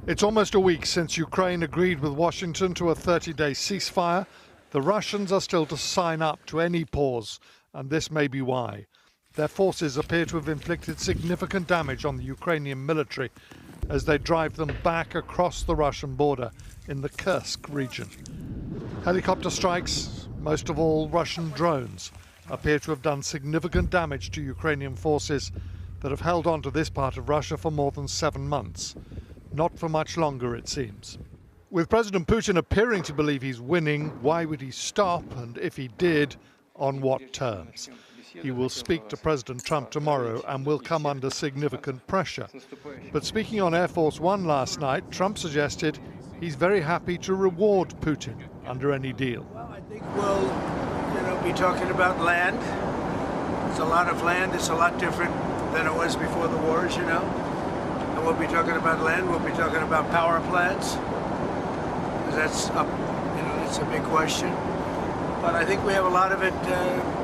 It's almost a week since Ukraine agreed with Washington to a 30-day ceasefire. The Russians are still to sign up to any pause, and this may be why. Their forces appear to have inflicted significant damage on the Ukrainian military as they drive them back across the Russian border in the Kursk region. Helicopter strikes, most of all Russian drones, appear to have done significant damage to Ukrainian forces that have held on to this part of Russia for more than 7 months. Not for much longer, it seems. With President Putin appearing to believe he's winning, why would he stop? And if he did, on what terms? He will speak to President Trump tomorrow and will come under significant pressure. But speaking on Air Force One last night, Trump suggested he's very happy to reward Putin under any deal. Well, I think we'll, be talking about land. It's a lot of land. It's a lot different than it was before the wars, And we'll be talking about land. We'll be talking about power plants. Because that's up, it's a big question. But I think we have a lot of it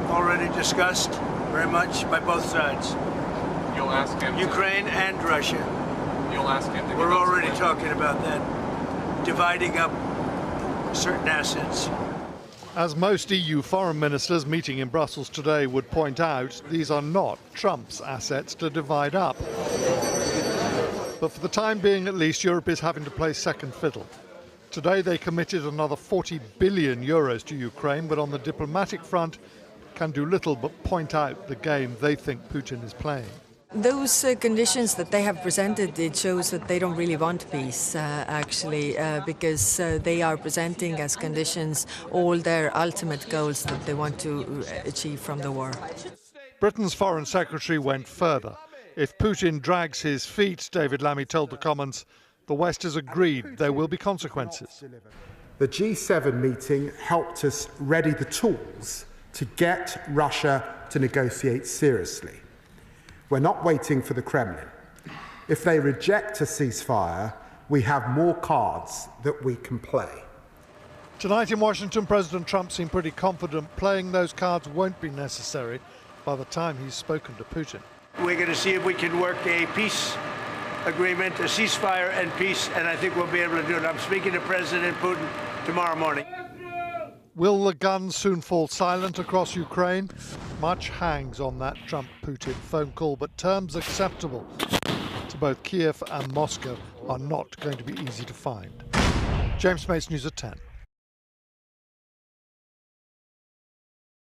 already discussed very much by both sides. You'll ask him. Ukraine and Russia. You'll ask him. We're already talking about that, dividing up certain assets. As most EU foreign ministers meeting in Brussels today would point out, these are not Trump's assets to divide up. But for the time being, at least, Europe is having to play second fiddle. Today they committed another 40 billion euros to Ukraine, but on the diplomatic front can do little but point out the game they think Putin is playing. Those conditions that they have presented, it shows that they don't really want peace, because they are presenting as conditions all their ultimate goals that they want to achieve from the war. Britain's Foreign Secretary went further. If Putin drags his feet, David Lammy told the Commons, the West has agreed there will be consequences. The G7 meeting helped us ready the tools to get Russia to negotiate seriously. We're not waiting for the Kremlin. If they reject a ceasefire, we have more cards that we can play. Tonight in Washington, President Trump seemed pretty confident playing those cards won't be necessary by the time he's spoken to Putin. We're going to see if we can work a peace agreement, a ceasefire and peace, and I think we'll be able to do it. I'm speaking to President Putin tomorrow morning. Will the guns soon fall silent across Ukraine? Much hangs on that Trump-Putin phone call, but terms acceptable to both Kiev and Moscow are not going to be easy to find. James Mace, News at 10.